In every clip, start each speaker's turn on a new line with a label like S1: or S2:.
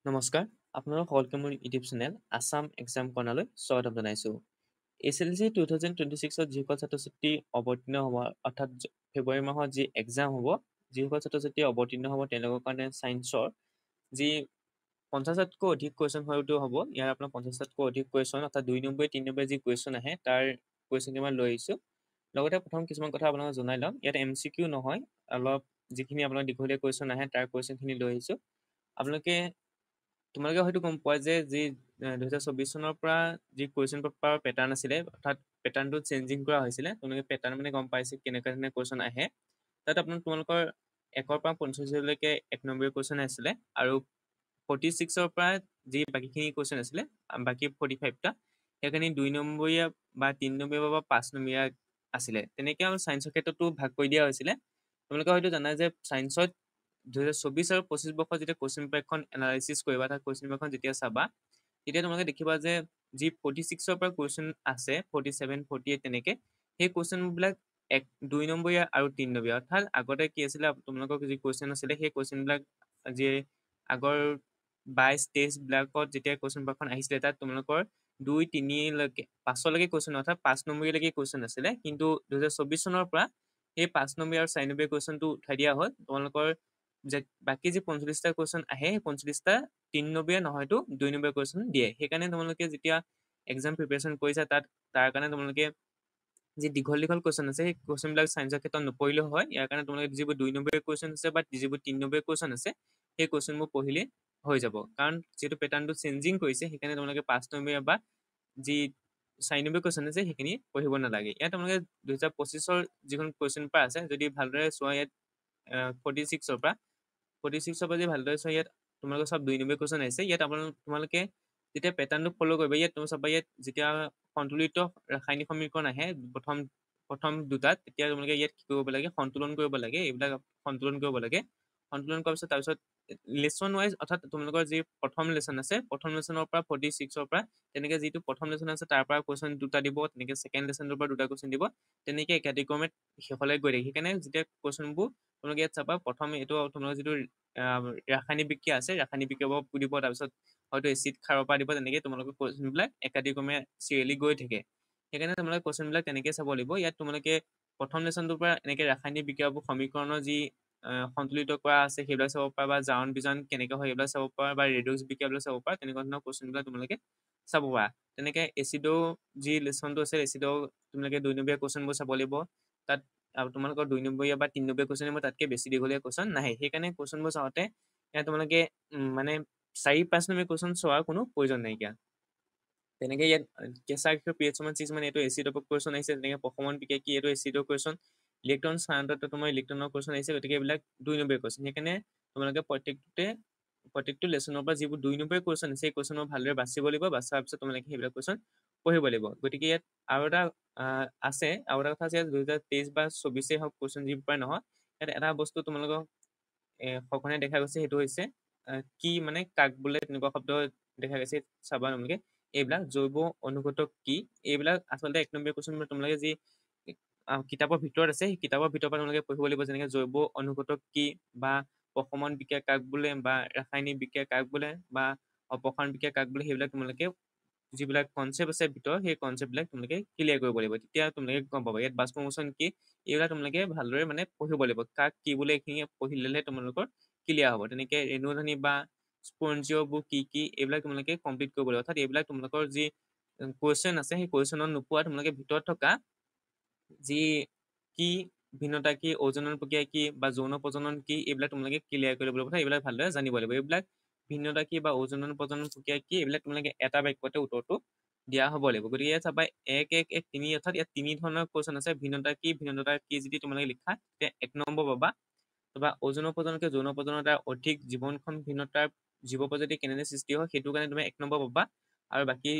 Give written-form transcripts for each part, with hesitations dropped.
S1: নমস্কাৰ, আপোনালোক সকলোকে মোৰ ইউটিউব চেনেল আছাম এক্সাম কৰ্ণাৰলৈ স্বাগতম জনাইছোঁ। SLC 2026ত যিসকল ছাত্ৰ-ছাত্ৰী অৱতীৰ্ণ হ'ব, অৰ্থাৎ ফেব্ৰুৱাৰী মাহত যি এক্সাম হ'ব, যিসকল ছাত্ৰ-ছাত্ৰী অৱতীৰ্ণ হ'ব তেওঁলোকৰ কাৰণে ছায়েন্সৰ যি 50টাতকৈ অধিক কুৱেশ্যন হয়তো হ'ব। ইয়াৰ আপোনাৰ 50টাতকৈ অধিক কুৱেশ্যন অৰ্থাৎ 2 নম্বৰ 3 নম্বৰ যি কুৱেশ্যন আহে তাৰ কুৱেশ্যন কেইটামান লৈ আহিছোঁ। লগতে প্ৰথম কিছুমান কথা আপোনালোকক জনাই লওঁ, ইয়াত MCQ নহয়, অলপ যিখিনি আপোনাৰ দীঘলীয়া কুৱেশ্যন আহে তাৰ কুৱেশ্যনখিনি লৈ আহিছোঁ। তোমালোকে হয়তো গম পোৱা যে যি 2024 চনৰ পৰা যি কুৱেশ্যন পেপাৰ পেটাৰ্ণ আছিলে, অৰ্থাৎ পেটাৰ্ণটো চেঞ্জিং কৰা হৈছিলে। তোমালোকে পেটাৰ্ণ মানে গম পাইছে কেনেকুৱা ধৰণে কুৱেশ্যন আহে। তাত তোমালোকৰ 1ৰ পৰা 45লৈকে 1 নম্বৰ কুৱেশ্যন আছিলে আৰু 46ৰ পৰা যি বাকীখিনি কুৱেশ্যন আছিলে, বাকী 45টা সেইখিনি 2 নম্বৰীয়া বা 3 নম্বৰীয়া বা 5 নম্বৰীয়া আছিলে। তেনেকৈ আৰু ছায়েন্সৰ ক্ষেত্ৰতো ভাগ কৰি দিয়া হৈছিলে। তোমালোকে হয়তো জানা যে ছায়েন্সত 2024 আৰু 25 বৰ্ষত যেতিয়া কুৱেশ্যন পেপাৰখন এনালাইচিছ কৰিবা, তাৰ কুৱেশ্যন পেপাৰখন যেতিয়া চাবা, তেতিয়া তোমালোকে দেখিবা যে যি 46ৰ পৰা কুৱেশ্যন আছে, 47, 48 তেনেকৈ সেই কুৱেশ্যনবিলাক 2 নম্বৰীয়া আৰু 3 নম্বৰীয়া। অৰ্থাৎ আগতে কি আছিলে, তোমালোকৰ যি কুৱেশ্যন আছিলে সেই কুৱেশ্যনবিলাক যি আগৰ 22-23 বিলাকত যেতিয়া কুৱেশ্যন পেপাৰখন আহিছিলে, তাত তোমালোকৰ 2, 3লৈকে 5লৈকে কুৱেশ্যন, অৰ্থাৎ 5 নম্বৰীয়ালৈকে কুৱেশ্যন আছিলে। কিন্তু 2024 চনৰ পৰা সেই 5 নম্বৰীয়া আৰু 4 নম্বৰীয়া কুৱেশ্যনটো উঠাই দিয়া হ'ল। তোমালোকৰ যে বাকী যি 45টা কুৱেশ্যন আহে, সেই 45টা 3 নম্বৰীয়া নহয়তো 2 নম্বৰীয়া কুৱেশ্যন দিয়ে। সেইকাৰণে তোমালোকে যেতিয়া এক্সাম প্ৰিপেৰেশ্যন কৰিছা তাৰ কাৰণে তোমালোকে যি দীঘল কুৱেশ্যন আছে, সেই কুৱেশ্যনবিলাক ছায়েন্সৰ ক্ষেত্ৰত নপঢ়িলেও হয়। ইয়াৰ কাৰণে তোমালোকে যিবোৰ 2 নম্বৰীয়া কুৱেশ্যন আছে বা যিবোৰ 3 নম্বৰীয়া কুৱেশ্যন আছে, সেই কুৱেশ্যনবোৰ পঢ়িলে হৈ যাব। কাৰণ যিহেতু পেটাৰ্ণটো চেঞ্জিং কৰিছে, সেইকাৰণে তোমালোকে 5 নম্বৰীয়া বা যি 4 নম্বৰীয়া কুৱেশ্যন আছে সেইখিনি পঢ়িব নালাগে। ইয়াত তোমালোকে 2025ৰ যিখন কুৱেশ্যন পেপাৰ আছে, যদি ভালদৰে চোৱা, ইয়াত 46ৰ পৰা যদি ভালদৰে চোৱা, ইয়াত তোমালোকৰ চব 2 নম্বৰ কুৱেশ্যন আহিছে। ইয়াত তোমালোকে যেতিয়া পেটাৰ্ণটো ফ'ল' কৰিবা, ইয়াত তুমি চাবা, ইয়াত যেতিয়া সন্তুলিত ৰাসায়নিক সমীকৰণ আহে প্ৰথম দুটাত, তেতিয়া তোমালোকে ইয়াত কি কৰিব লাগে, সন্তুলন কৰিব লাগে। এইবিলাক সন্তুলন কৰিব লাগে। সন্তুলন কৰাৰ পিছত তাৰপিছত লেচন ৱাইজ, অৰ্থাৎ তোমালোকৰ যি প্ৰথম লেচন আছে, প্ৰথম লেচনৰ পৰা 46ৰ পৰা তেনেকৈ যিটো প্ৰথম লেচন আছে তাৰ পৰা কুৱেশ্যন 2টা দিব, তেনেকৈ ছেকেণ্ড লেচনৰ পৰা 2টা কুৱেশ্যন দিব, তেনেকৈ একাদিক্ৰমে শেষলৈ গৈ থাকে। সেইকাৰণে যেতিয়া কুৱেশ্যনবোৰ তোমালোকে ইয়াত চাবা, প্ৰথম এইটো তোমালোকৰ যিটো ৰাসায়নিক বিক্ৰিয়া আছে, ৰাসায়নিক বিক্ৰিয়া দিব, তাৰপিছত হয়তো এচিড খাৰৰ পৰা দিব, তেনেকৈ তোমালোকৰ কুৱেশ্যনবিলাক একাদিক্ৰমে চিৰিয়েলি গৈ থাকে। সেইকাৰণে তোমালোকে কুৱেশ্যনবিলাক তেনেকৈ চাব লাগিব। ইয়াত তোমালোকে প্ৰথম লেচনটোৰ পৰা এনেকৈ ৰাসায়নিক বিক্ৰিয়াবোৰ সমীকৰণৰ যি সন্তুলিত কৰা আছে সেইবিলাক চাব পাৰা, বা জাৰণ বিজাৰণ কেনেকৈ হয় সেইবিলাক চাব পাৰা, বা ৰেডক্স বিক্ৰিয়াবিলাক চাব পাৰা। তেনেকুৱা ধৰণৰ কুৱেশ্যনবিলাক তোমালোকে চাব পাৰা। তেনেকৈ এচিডৰ যি লেচনটো আছে, এচিডৰ তোমালোকে 2 নম্বৰীয়া কুৱেশ্যনবোৰ চাব লাগিব। তাত তোমালোকৰ 2 নম্বৰীয়া বা 3 নম্বৰীয়া কুৱেশ্যন তাতকৈ বেছি দীঘলীয়া কুৱেশ্যন নাহে। সেইকাৰণে কুৱেশ্যনবোৰ চাওঁতে তোমালোকে মানে 4-5 নম্বৰীয়া কুৱেশ্যন চোৱাৰ কোনো প্ৰয়োজন নাইকিয়া। তেনেকৈ ইয়াত কেঁচা গাখীৰ pH 6 এইটো এচিডৰ কুৱেশ্যন আহিছে। তেনেকৈ প্ৰশমন বিক্ৰিয়া কি, এইটো এচিডৰ কুৱেশ্যন। ইলেক্ট্ৰন স্থানান্তৰত তোমাৰ ইলেক্ট্ৰনৰ কুৱেশ্যন আহিছে, গতিকে এইবিলাক 2 নম্বৰীয়া কুৱেশ্যন। সেইকাৰণে তোমালোকে প্ৰত্যেকটো লেচনৰ পৰা যিবোৰ 2 নম্বৰীয়া কুৱেশ্যন আছে, সেই কুৱেশ্যনবোৰ ভালদৰে বাচিব লাগিব। বাচাৰ পিছত তোমালোকে সেইবিলাক কুৱেশ্যন পঢ়িব লাগিব। গতিকে ইয়াত আৰু এটা কথা আছে, 2023 বা 24 হওক কুৱেশ্যন যি পেপাৰ নহয়, ইয়াত এটা বস্তু তোমালোকক সঘনাই দেখা গৈছে, সেইটো হৈছে কি, মানে কাক বোলে, তেনেকুৱা শব্দ দেখা গৈছে। চাবা তোমালোকে এইবিলাক জৈৱ অনুঘটক কি, এইবিলাক আচলতে 1 নম্বৰীয়া কুৱেশ্যন তোমালোকে যি কিতাপৰ ভিতৰত আছে, সেই কিতাপৰ ভিতৰৰ পৰা তোমালোকে পঢ়িব লাগিব। যেনেকৈ জৈৱ অনুঘটক কি, বা প্ৰশমন বিক্ৰিয়া কাক বোলে, বা ৰাসায়নিক বিক্ৰিয়া কাক বোলে, বা অপসাৰণ বিক্ৰিয়া কাক বোলে, সেইবিলাক তোমালোকে যিবিলাক কনচেপ্ট আছে ভিতৰত, সেই কনচেপ্টবিলাক তোমালোকে ক্লিয়াৰ কৰিব লাগিব। তেতিয়া তোমালোকে গম পাবা ইয়াত বাষ্পমোচন কি, এইবিলাক তোমালোকে ভালদৰে মানে পঢ়িব লাগিব। কাক কি বোলে, এইখিনি পঢ়িলেহে তোমালোকৰ ক্লিয়াৰ হ'ব। তেনেকৈ ৰেণুধনী বা স্পঞ্জিঅ'বোৰ কি, এইবিলাক তোমালোকে কমপ্লিট কৰিব লাগিব। অৰ্থাৎ এইবিলাক তোমালোকৰ যি কুৱেশ্যন আছে, সেই কুৱেশ্যনত নোপোৱা তোমালোকে ভিতৰত থকা যি কি, ভিন্নতা কি, অজনন প্ৰক্ৰিয়া কি, বা যৌন প্ৰজনন কি, এইবিলাক তোমালোকে ক্লিয়াৰ কৰি ল'ব লাগিব। এইবিলাক ভালদৰে জানিব লাগিব। এইবিলাক ভিন্নতা কি বা অজনন প্ৰজনন প্ৰক্ৰিয়া কি, এইবিলাক তোমালোকে এটা বাক্যতে উত্তৰটো দিয়া হ'ব লাগিব। গতিকে ইয়াত চাবা 1-1-1-3, অৰ্থাৎ ইয়াত 3 ধৰণৰ কুৱেশ্যন আছে। ভিন্নতা কি যদি তোমালোকে লিখা, তেতিয়া 1 নম্বৰ পাবা। তাৰপৰা অজনন প্ৰজননকে যৌন প্ৰজননৰ অধিক জীৱনক্ষম ভিন্নতাৰ জীৱ প্ৰজাতি কেনেদৰে সৃষ্টি হয়, সেইটো কাৰণে তুমি 1 নম্বৰ পাবা। আৰু বাকী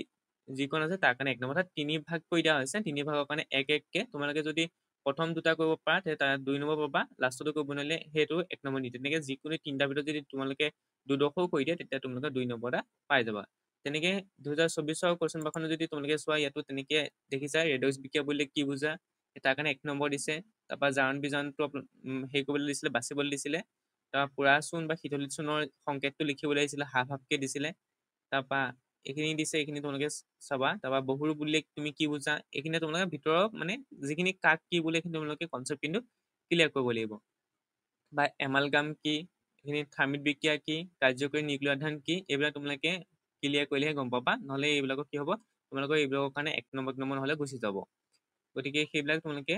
S1: যিকণ আছে তাৰ কাৰণে 1 নম্বৰ। অৰ্থাৎ 3 ভাগ কৰি দিয়া হৈছে। 3 ভাগৰ কাৰণে 1-1কে তোমালোকে যদি প্ৰথম 2টা কৰিব পাৰা, তেতিয়া তাত 2 নম্বৰ পাবা। লাষ্টটো কৰিব নোৱাৰিলে সেইটো 1 নম্বৰ নিদিয়ে। তেনেকৈ যিকোনো 3টাৰ ভিতৰত যদি তোমালোকে 2-2 কৰি দিয়ে, তেতিয়া তোমালোকে 2 নম্বৰ এটা পাই যাবা। তেনেকৈ 2024 কুৱেশ্যন পেপাৰখনো যদি তোমালোকে চোৱা, ইয়াতো তেনেকৈ দেখিছা ৰেডক্স বিক্ৰিয়া বুলিলে কি বুজা, তাৰ কাৰণে 1 নম্বৰ দিছে। তাৰপৰা জাৰণ বিজাৰণটো হেৰি কৰিবলৈ দিছিলে, বাচিবলৈ দিছিলে। তাৰপৰা পুৰা চূণ বা শীতলিত চূণৰ সংকেতটো লিখিবলৈ আহিছিলে, হাফ হাফকে দিছিলে। তাৰপৰা এইখিনি দিছে, এইখিনি তোমালোকে চাবা। তাৰপৰা বহুৰু বুলিলে তুমি কি বুজা, এইখিনি তোমালোকে ভিতৰৰ মানে যিখিনি কাক কি বোলে এইখিনি তোমালোকে কনচেপ্ট কিন্তু ক্লিয়াৰ কৰিব লাগিব। বা এমালগাম কি, এইখিনি থাৰ্মিট বিক্ৰিয়া কি, কাৰ্যকৰী নিউক্লিয় আধান কি, এইবিলাক তোমালোকে ক্লিয়াৰ কৰিলেহে গম পাবা। নহ'লে এইবিলাকৰ কি হ'ব, তোমালোকৰ এইবিলাকৰ কাৰণে 1 নম্বৰ নহ'লে গুচি যাব। গতিকে সেইবিলাক তোমালোকে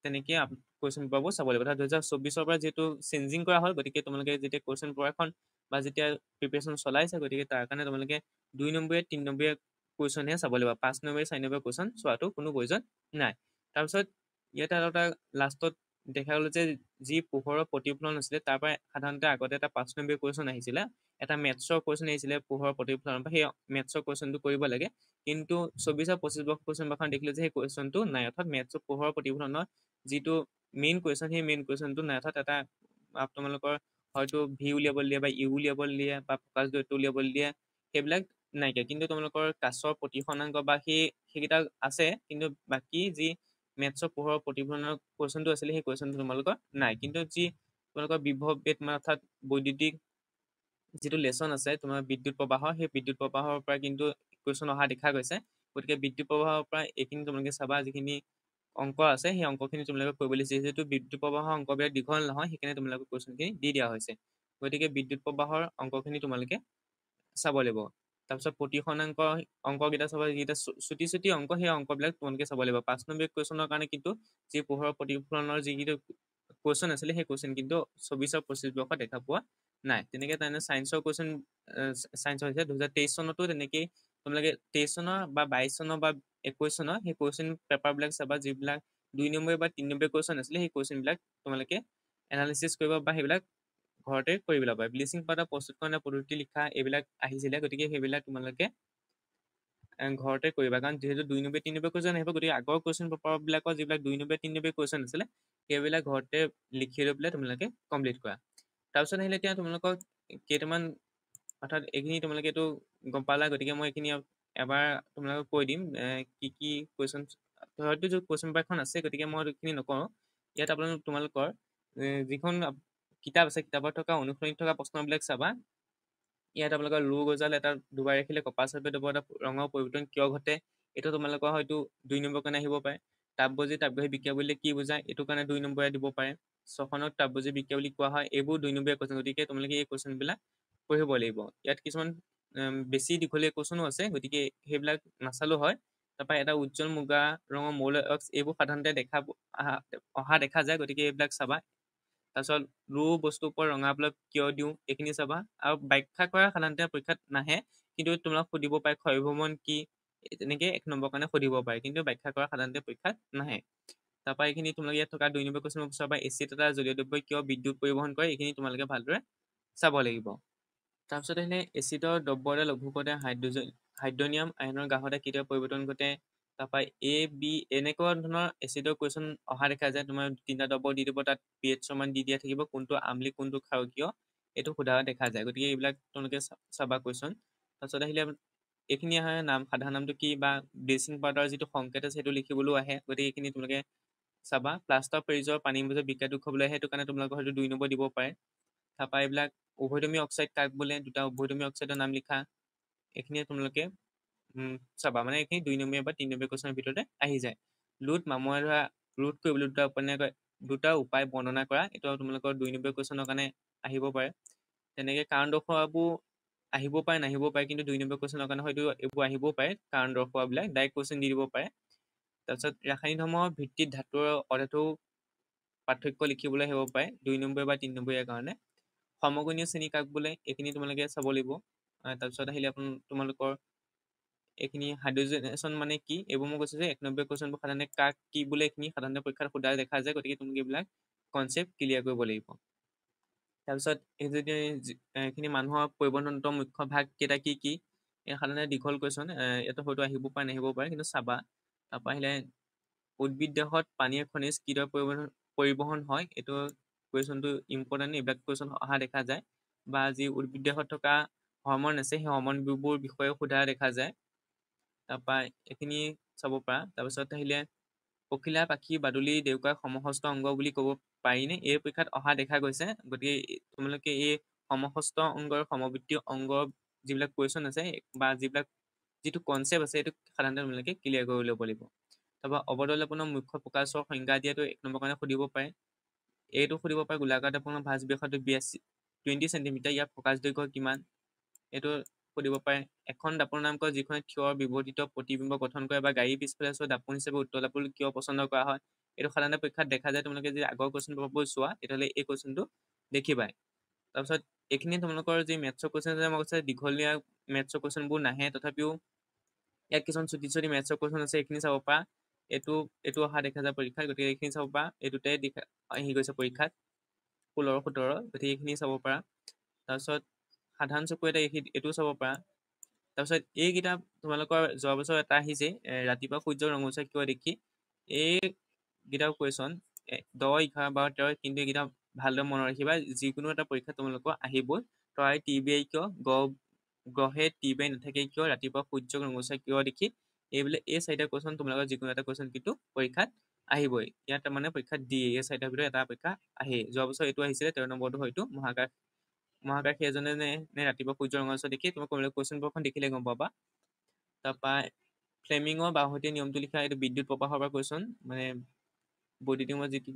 S1: তেনেকৈ কুৱেশ্যন পেপাৰবোৰ চাব লাগিব। 2024 পৰা যিহেতু চেঞ্জিং কৰা হ'ল, গতিকে তোমালোকে যেতিয়া কুৱেশ্যন পেপাৰখন বা যেতিয়া প্ৰিপেৰেশ্যন চলাইছে, গতিকে তাৰ কাৰণে তোমালোকে 2 নম্বৰীয়া 3 নম্বৰীয়া কুৱেশ্যনহে চাব লাগিব। 5 নম্বৰীয়া 4 নম্বৰীয়া কুৱেশ্যন চোৱাটো কোনো প্ৰয়োজন নাই। তাৰপিছত ইয়াতে আৰু এটা লাষ্টত দেখা গ'ল যে যি পোহৰৰ প্ৰতিফলন আছিলে, তাৰ পৰা সাধাৰণতে আগতে এটা 5 নম্বৰীয়া কুৱেশ্যন আহিছিলে, এটা মেথছৰ কুৱেশ্যন আহিছিলে পোহৰৰ প্ৰতিফলন পৰা, সেই মেথছৰ কুৱেশ্যনটো কৰিব লাগে। কিন্তু 24 আৰু 25 কুৱেশ্যন পেপাৰখন দেখিলোঁ যে সেই কুৱেশ্যনটো নাই, অৰ্থাৎ মেথছৰ পোহৰৰ প্ৰতিফলনৰ যিটো মেইন কুৱেশ্যন, সেই মেইন কুৱেশ্যনটো নাই। অৰ্থাৎ এটা তোমালোকৰ হয়তো ভি উলিয়াব দিয়ে বা ইউ উলিয়াব দিয়ে বা ফকাছ দূৰত্ব উলিয়াব দিয়ে, সেইবিলাক নাইকিয়া। কিন্তু তোমালোকৰ কাছৰ প্ৰতিসৰণাংক বা সেইকেইটা আছে, কিন্তু বাকী যি মেথছৰ পোহৰৰ প্ৰতিফলনৰ কুৱেশ্যনটো আছিলে, সেই কুৱেশ্যনটো তোমালোকৰ নাই। কিন্তু যি তোমালোকৰ বিভৱ বেদ অৰ্থাৎ বৈদ্যুতিক যিটো লেচন আছে তোমাৰ বিদ্যুৎ প্ৰবাহৰ, সেই বিদ্যুৎ প্ৰবাহৰ পৰা কিন্তু কুৱেশ্যন অহা দেখা গৈছে। গতিকে বিদ্যুৎ প্ৰবাহৰ পৰা এইখিনি তোমালোকে চাবা, যিখিনি অংক আছে সেই অংকখিনি তোমালোকে কৰিবলৈ দিছে। যিহেতু বিদ্যুৎ প্ৰবাহৰ অংকবিলাক দীঘল নহয়, সেইকাৰণে তোমালোকে কুৱেশ্যনখিনি দি দিয়া হৈছে। গতিকে বিদ্যুৎ প্ৰবাহৰ অংকখিনি তোমালোকে চাব লাগিব। তাৰপিছত প্ৰতিসৰণাংক অংককেইটা চাব, যিকেইটা চুটি চুটি অংক, সেই অংকবিলাক তোমালোকে চাব লাগিব। 5 নম্বৰ কুৱেশ্যনৰ কাৰণে কিন্তু যি পোহৰৰ প্ৰতিফলনৰ যিকেইটা কুৱেশ্যন আছিলে, সেই কুৱেশ্যন কিন্তু 24 আৰু 25 বৰ্ষত দেখা পোৱা নাই। তেনেকৈ তাৰমানে ছায়েন্সৰ কুৱেশ্যন, ছায়েন্সৰ হৈছে 2023 চনতো তেনেকেই তোমালোকে 23 চনৰ বা 22 চনৰ বা 21 চনৰ সেই কুৱেশ্যন পেপাৰবিলাক চাবা, যিবিলাক 2 নম্বৰ বা 3 নম্বৰ কুৱেশ্যন আছিলে, সেই কুৱেশ্যনবিলাক তোমালোকে এনালিচিছ কৰিব বা সেইবিলাক ঘৰতে কৰিব লাগিব। ব্লিচিং পাউডাৰ প্ৰস্তুতকৰণৰ পদ্ধতি লিখা এইবিলাক আহিছিলে, গতিকে সেইবিলাক তোমালোকে ঘৰতে কৰিবা। কাৰণ যিহেতু 2 নম্বৰ 3 নম্বৰ কুৱেশ্যন আহিব, গতিকে আগৰ কুৱেশ্যন পেপাৰবিলাকৰ যিবিলাক 2 নম্বৰ 3 নম্বৰ কুৱেশ্যন আছিলে, সেইবিলাক ঘৰতে লিখি লৈ পেলাই তোমালোকে কমপ্লিট কৰা। তাৰপিছত আহিলে এতিয়া তোমালোকক কেইটামান, অৰ্থাৎ এইখিনি তোমালোকে এইটো গম পালা, গতিকে মই এইখিনি এবাৰ তোমালোকক কৈ দিম কি কি কুৱেশ্যন। হয়তো যে কুৱেশ্যন পেপাৰখন আছে, গতিকে মই এইখিনি নকওঁ। ইয়াত তোমালোকৰ যিখন কিতাপ আছে, কিতাপত থকা অনুসৰণ থকা প্ৰশ্নবিলাক চাবা। ইয়াত আপোনালোকৰ লো গজাল এটা দুবাৰ ৰাখিলে কপাহ চাপে দুবাৰ এটা ৰঙৰ পৰিৱৰ্তন কিয় ঘটে, এইটো তোমালোকৰ হয়তো 2 নম্বৰ কাৰণে আহিব পাৰে। তাপবজী তাপবাহী বিক্ৰিয়া বুলিলে কি বুজায়, এইটো কাৰণে 2 নম্বৰে দিব পাৰে। 6 খনক তাপবজী বিক্ৰিয়া বুলি কোৱা হয়। এইবোৰ 2 নম্বৰীয়া কুৱেশ্যন, গতিকে তোমালোকে এই কুৱেশ্যনবিলাক পঢ়িব লাগিব। ইয়াত কিছুমান বেছি দীঘলীয়া কুৱেশ্যনো আছে, গতিকে সেইবিলাক নাচালেও হয়। তাৰপৰা এটা উজ্জ্বল মুগা ৰঙৰ মৌল অক্স, এইবোৰ সাধাৰণতে অহা দেখা যায়, গতিকে এইবিলাক চাবা। তাৰপিছত ৰো বস্তুৰ ওপৰত ৰঙা বলব কিয় দিওঁ, এইখিনি চাবা। আৰু ব্যাখ্যা কৰা সাধাৰণতে পৰীক্ষাত নাহে, কিন্তু তোমালোক সুধিব পাৰে ক্ষয় ভ্ৰমণ কি, তেনেকৈ 1 নম্বৰ কাৰণে সুধিব পাৰে, কিন্তু ব্যাখ্যা কৰা সাধাৰণতে পৰীক্ষাত নাহে। তাৰপৰা এইখিনি তোমালোকে ইয়াত থকা 2 নম্বৰ কুৱেশ্যন চাবা, এচিড এটা জলীয় দ্ৰব্যই কিয় বিদ্যুৎ পৰিবহন কৰে, এইখিনি তোমালোকে ভালদৰে চাব লাগিব। তাৰপিছত আহিলে এচিডৰ দ্ৰব্য এটা লঘুকতে হাইড্ৰনিয়াম আয়নৰ গাঢ়তা কেতিয়াবা পৰিৱৰ্তন ঘটে। তাৰপৰা এ বি এনেকুৱা ধৰণৰ এচিডৰ কুৱেশ্যন অহা দেখা যায়। তোমাৰ 3টা দ্ৰব্য দি দিব, তাত pH মান দি দিয়া থাকিব, কোনটো আমলি কোনটো ক্ষাৰকীয় এইটো সোধা দেখা যায়। গতিকে এইবিলাক তোমালোকে চাবা কুৱেশ্যন। তাৰপিছত আহিলে এইখিনি আহে নাম, সাধাৰণ নামটো কি, বা ব্লিচিং পাউডাৰৰ যিটো সংকেত আছে সেইটো লিখিবলৈও আহে, গতিকে এইখিনি তোমালোকে চাবা। প্লাষ্টাৰ অফ পেৰিছৰ পানীৰ মাজত বিক্ৰিয়াটো খাবলৈ আহে, সেইটো কাৰণে তোমালোকৰ হয়তো 2 নম্বৰ দিব পাৰে। তাৰপৰা এইবিলাক উভয়ধৰ্মী অক্সাইড কাক বোলে, 2টা উভয়ধৰ্মী অক্সাইডৰ নাম লিখা, এইখিনিয়ে তোমালোকে চাবা। মানে এইখিনি 2 নম্বৰ বা 3 নম্বৰ কুৱেশ্যনৰ ভিতৰতে আহি যায়। লোড মামুৱাই ধৰা ৰোধ কৰিবলৈ 2টা উপায় বৰ্ণনা কৰা, এইটো তোমালোকৰ 2 নম্বৰ কুৱেশ্যনৰ কাৰণে আহিব পাৰে। তেনেকৈ কাৰণ দৰ্শোৱাবোৰ আহিব পাৰে নাহিব পাৰে, কিন্তু 2 নম্বৰ কুৱেশ্যনৰ কাৰণে হয়তো এইবোৰ আহিবও পাৰে। কাৰণ দৰ্শোৱাবিলাক ডাইৰেক্ট কুৱেশ্যন দি দিব পাৰে। তাৰপিছত ৰাসায়নিক ধৰ্মৰ ভিত্তিত ধাতুৰ অধাতু পাৰ্থক্য লিখিবলৈ আহিব পাৰে 2 নম্বৰ বা 3 নম্বৰীয়া কাৰণে। সমগণীয় শ্ৰেণী কাক বোলে, এইখিনি তোমালোকে চাব লাগিব। তাৰপিছত আহিলে তোমালোকৰ এইখিনি হাইড্ৰজেনেশ্যন মানে কি, এইবোৰ মই কৈছোঁ যে 1 নম্বৰ কুৱেশ্যনবোৰ সাধাৰণতে কাক কি বোলে, এইখিনি সাধাৰণতে পৰীক্ষাত সোধা দেখা যায়, গতিকে তুমি এইবিলাক কনচেপ্ট ক্লিয়াৰ কৰিব লাগিব। তাৰপিছত এইখিনি মানুহৰ পৰিবহণতন্ত্ৰৰ মুখ্য ভাগ কেইটা কি কি, এই সাধাৰণতে দীঘল কুৱেশ্যন, ইয়াতো হয়তো আহিব পাৰে নাহিব পাৰে, কিন্তু চাবা। তাৰপৰা আহিলে উদ্ভিদ দেহত পানীয় খনিজ কিদৰে পৰিবহণ হয়, এইটো কুৱেশ্যনটো ইম্পৰ্টেণ্ট, এইবিলাক কুৱেশ্যন অহা দেখা যায়। বা যি উদ্ভিদ দেহত থকা হৰমন আছে, সেই হৰমনবোৰ বিষয়ে সোধা দেখা যায়। তাৰপৰা এইখিনি চাব পাৰা। তাৰপিছত আহিলে পখিলা পাখি বাদুলি ডেউকা সমহস্ত অংগ বুলি ক'ব পাৰিনে? এই পৰীক্ষাত অহা দেখা গৈছে। গতিকে তোমালোকে এই সমহস্ত অংগৰ সমবৃত্তীয় অংগ যিবিলাক কুৱেশ্যন আছে বা যিটো কনচেপ্ট আছে সেইটো সাধাৰণতে তোমালোকে ক্লিয়াৰ কৰি ল'ব লাগিব। তাৰপৰা অৱদলপনৰ মুখ্য প্ৰকাশৰ সংজ্ঞা দিয়াটো 1 নম্বৰ কাৰণে সুধিব পাৰে। এইটো সুধিব পাৰে গোলাকাৰপূৰ্ণ ভাঁজ ব্যাসাৰ্ধ 20 চেণ্টিমিটাৰ, ইয়াৰ প্ৰকাশ দৈৰ্ঘ্য কিমান? এইটো সুধিব পাৰে। এখন দাপোনৰ নাম কয় যিখনে থিয় বিবৰ্তিত প্ৰতিবিম্ব গঠন কৰে বা গাড়ীৰ পিছফালে চোৱা দাপোন হিচাপে উত্তল দাপোন কিয় পচন্দ কৰা হয়? এইটো সাধাৰণতে পৰীক্ষাত দেখা যায়। তোমালোকে যদি আগৰ কুৱেশ্যন পেপাৰবোৰ চোৱা তেতিয়াহ'লে এই কুৱেশ্যনটো দেখিবাই। তাৰপিছত এইখিনি তোমালোকৰ যি মেথছৰ কুৱেশ্যন আছে, মই কৈছে দীঘলীয়া মেথছৰ কুৱেশ্যনবোৰ নাহে, তথাপিও ইয়াত কিছুমান চুটি চুটি মেথছৰ কুৱেশ্যন আছে, এইখিনি চাব পাৰা। এইটো অহা দেখা যায় পৰীক্ষাত, গতিকে এইখিনি চাব পাৰা। এই দুটাই আহি গৈছে পৰীক্ষাত 16, 17, গতিকে এইখিনি চাব পাৰা। তাৰপিছত সাধাৰণ চকু এইটোও চাব পাৰা। তাৰপিছত এইকেইটা তোমালোকৰ যোৱা বছৰ এটা আহিছে, ৰাতিপুৱা সূৰ্য ৰঙচুৱা কিয় দেখি। এইকেইটা কুৱেশ্যন 10, 11, 12, 13, কিন্তু এইকেইটা ভালদৰে মনত ৰাখিবা। যিকোনো এটা পৰীক্ষা তোমালোকৰ আহিবই। তৰাই টিবিআই কিয়, গ্ৰহে টিবিআই নাথাকে কিয়, ৰাতিপুৱা সূৰ্য ৰঙচুৱা কিয় দেখি। এই 4টা কুৱেশ্যন তোমালোকৰ যিকোনো এটা কুৱেশ্যন কিন্তু পৰীক্ষাত আহিবই। ইয়াত মানে পৰীক্ষাত দিয়ে এই 4টাৰ ভিতৰত এটা পৰীক্ষা আহে। যোৱা বছৰ এইটো আহিছিলে 13 নম্বৰটো হয়তো মহাকাশী এজনে নে ৰাতিপুৱা সূৰ্য ৰঙচুৱা দেখি। তোমাক কুৱেশ্যন পেপাৰখন দেখিলে গম পাবা। তাৰপৰা ফ্লেমিঙৰ বাঁহতীয়া নিয়মটো লিখা, এইটো বিদ্যুৎ প্ৰবাহৰ পৰা কুৱেশ্যন, মানে বৈদ্যুতিক যিটো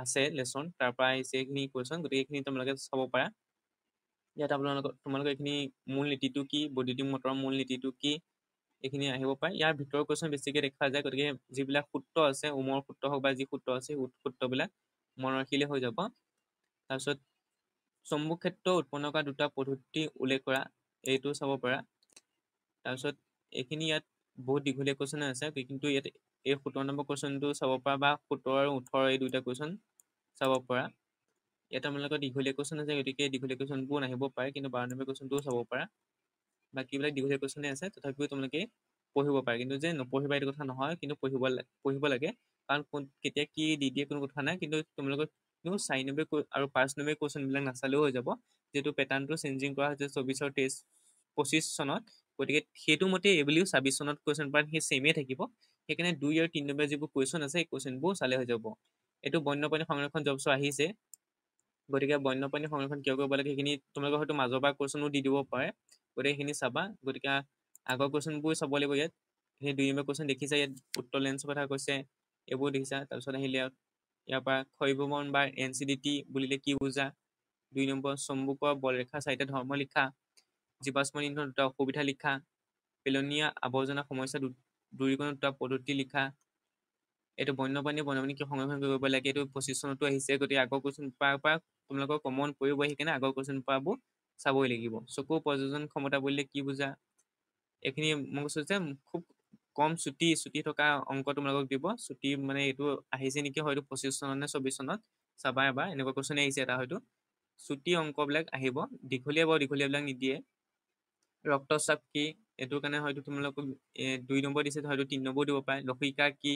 S1: আছে লেচন তাৰ পৰা আহিছে এইখিনি কুৱেশ্যন, গতিকে এইখিনি তোমালোকে চাব পাৰা। ইয়াত তোমালোকৰ এইখিনি মূল নীতিটো কি, বৈদ্যুতিক মটৰৰ মূল নীতিটো কি, এইখিনি আহিব পাৰে। ইয়াৰ ভিতৰৰ কুৱেশ্যন বেছিকৈ দেখা যায়, গতিকে যিবিলাক সূত্ৰ আছে, ওমৰ সূত্ৰ হওক বা যি সূত্ৰ আছে সূত্ৰবিলাক মনত ৰাখিলে হৈ যাব। তাৰপিছত চম্বুক ক্ষেত্ৰ উৎপন্ন কৰা 2টা পদ্ধতি উল্লেখ কৰা, এইটো চাব পাৰা। তাৰপিছত এইখিনি ইয়াত বহুত দীঘলীয়া কুৱেশ্যন আছে, কিন্তু ইয়াত এই 17 নম্বৰ কুৱেশ্যনটো চাব পাৰা বা 17 আৰু 18 এই 2টা কুৱেশ্যন চাব পাৰা। ইয়াত তোমালোকৰ দীঘলীয়া কুৱেশ্যন আছে, গতিকে দীঘলীয়া কুৱেশ্যনবোৰ নাহিব পাৰে, কিন্তু 12 নম্বৰ কুৱেশ্যনটোও চাব পাৰা। বাকীবিলাক দীঘলীয়া কুৱেশ্যনে আছে, তথাপিও তোমালোকে পঢ়িব পাৰে। কিন্তু যে নপঢ়িবা এইটো কথা নহয়, কিন্তু পঢ়িব লাগে, কাৰণ কেতিয়া কি দি দিয়ে কোনো কথা নাই। কিন্তু তোমালোকৰ 4 নম্বৰ আৰু 5 নম্বৰ কুৱেশ্যনবিলাক নাচালেও হৈ যাব, যিহেতু পেটাৰ্ণটো চেঞ্জিং কৰা হৈছে 24 চনত। গতিকে সেইটো মতে এইবুলিও 26 চনত কুৱেশ্যন পেপাৰ সেই ছেমেই থাকিব। সেইকাৰণে 2 আৰু 3 নম্বৰ যিবোৰ কুৱেশ্যন আছে, এই কুৱেশ্যনবোৰ চালে হৈ যাব। এইটো বন্যপ্ৰাণী সংৰক্ষণ যোৱা বছৰ আহিছে, গতিকে বন্যপ্ৰাণী সংৰক্ষণ কিয় কৰিব লাগে সেইখিনি তোমালোকৰ হয়তো মাজৰ পৰা কুৱেশ্যনো দি দিব পাৰে, গতিকে সেইখিনি চাবা। গতিকে আগৰ কুৱেশ্যনবোৰ চাব লাগিব। ইয়াত সেই 2 নম্বৰ কুৱেশ্যন দেখিছা, ইয়াত উত্তৰ লেন্সৰ কথা কৈছে, এইবোৰ দেখিছা। তাৰপিছত আহিলে ইয়াৰ পৰা ক্ষয়ভৱন বা NCDT বুলিলে কি বুজা। 2 নম্বৰ চম্বুকৰ বলৰেখা 4টা ধৰ্ম লিখা, জীৱাশ্ম ইন্ধনৰ 2টা অসুবিধা লিখা, পেলনীয়া আৱৰ্জনা সমস্যা দূৰীকৰণৰ 2টা পদ্ধতি লিখা। এইটো বন্যপ্ৰাণী কিয় সংৰক্ষণ কৰিব লাগে, এইটো 25 চনতো আহিছে। গতিকে আগৰ কুৱেশ্যন পেপাৰৰ পৰা তোমালোকৰ কমন পৰিব, সেইকাৰণে আগৰ কুৱেশ্যন পেপাৰবোৰ চাবই লাগিব। চকু প্ৰযোজন ক্ষমতা বুলিলে কি বুজা। এইখিনি মই কৈছোঁ যে খুব কম চুটি থকা অংক তোমালোকক দিব। চুটি মানে এইটো আহিছে নেকি হয়তো 25 চনত নে 24 চনত, চাবা এবাৰ, এনেকুৱা কুৱেশ্যনে আহিছে এটা হয়তো। চুটি অংকবিলাক আহিব, দীঘলীয়াবিলাক নিদিয়ে। ৰক্তচাপ কি, এইটোৰ কাৰণে হয়তো তোমালোকক 2 নম্বৰ দিছে, হয়তো 3 নম্বৰ দিব পাৰে। লসিকা কি,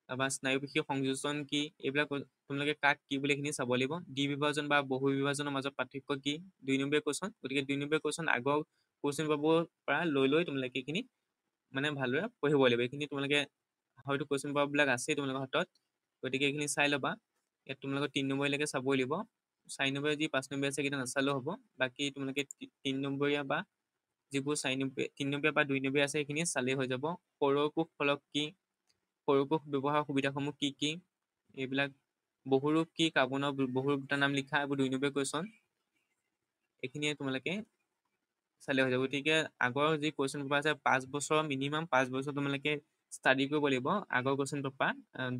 S1: বা স্নায়ুপেশী সংযোজন কি, এইবিলাক তোমালোকে কাক কি বুলি এইখিনি চাব লাগিব। দ্বিবিভাজন বা বহু বিভাজনৰ মাজত পাৰ্থক্য কি, 2 নম্বৰ কুৱেশ্যন। গতিকে 2 নম্বৰ কুৱেশ্যন আগৰ কুৱেশ্যন পেপাৰৰ পৰা লৈ তোমালোকে এইখিনি মানে ভালদৰে পঢ়িব লাগিব। এইখিনি তোমালোকে হয়তো কুৱেশ্যন পেপাৰবিলাক আছেই তোমালোকৰ হাতত, গতিকে এইখিনি চাই ল'বা। ইয়াত তোমালোকৰ 3 নম্বৰলৈকে চাবই লাগিব। 4 নম্বৰ যি 5 নম্বৰ আছে সেইকেইটা নাচালেও হ'ব। বাকী তোমালোকে 3 নম্বৰীয়া বা যিবোৰ 3 নম্বৰ বা 2 নম্বৰ আছে সেইখিনি চালেই হৈ যাব। সৌৰকোষ ফলক কি, সৌৰকোষ ব্যৱহাৰৰ সুবিধাসমূহ কি কি, এইবিলাক বহুৰূপ কি, কাৰ্বনৰ বহুৰূপ দুটা নাম লিখা, এইবোৰ 2 নম্বৰ কুৱেশ্যন। এইখিনিয়ে তোমালোকে চালে হৈ যাব। গতিকে আগৰ যি কুৱেশ্যন পেপাৰ আছে 5 বছৰ, মিনিমাম 5 বছৰ তোমালোকে ষ্টাডি কৰিব লাগিব আগৰ কুৱেশ্যন পেপাৰ।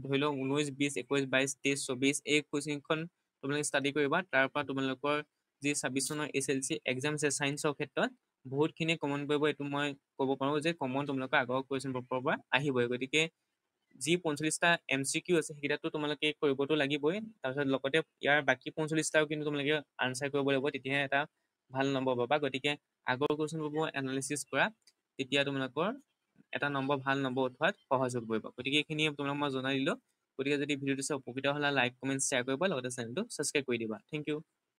S1: ধৰি লওক 19, 20, 21, 22, 23, 24 এই কুৱেশ্যনখন তোমালোকে ষ্টাডি কৰিবা। তাৰ পৰা তোমালোকৰ যি 26 চনৰ SLC এক্সাম আছে ছায়েন্সৰ ক্ষেত্ৰত বহুতখিনি কমন পৰিব। এইটো মই ক'ব পাৰোঁ যে কমন তোমালোকৰ আগৰ কুৱেশ্যন পেপাৰৰ পৰা আহিবই। গতিকে যি 45টা MCQ আছে সেইকেইটাতো তোমালোকে কৰিবতো লাগিবই। তাৰপিছত লগতে ইয়াৰ বাকী 45টাও কিন্তু তোমালোকে আনচাৰ কৰিব লাগিব, তেতিয়াহে এটা ভাল নম্বৰ পাবা। গতিকে আগৰ কুৱেশ্যন পেপাৰ এনালাইচিছ কৰা, তেতিয়া তোমালোকৰ এটা ভাল নম্বৰ উঠোৱাত সহজ হৈ পৰিব। গতিকে এইখিনি তোমালোকক মই জনাই দিলোঁ। গতিকে যদি ভিডিঅ'টো চাই উপকৃত হ'লে লাইক, কমেণ্ট, শ্বেয়াৰ কৰিবা, লগতে চেনেলটো ছাবস্ক্ৰাইব কৰি দিবা। Thank U.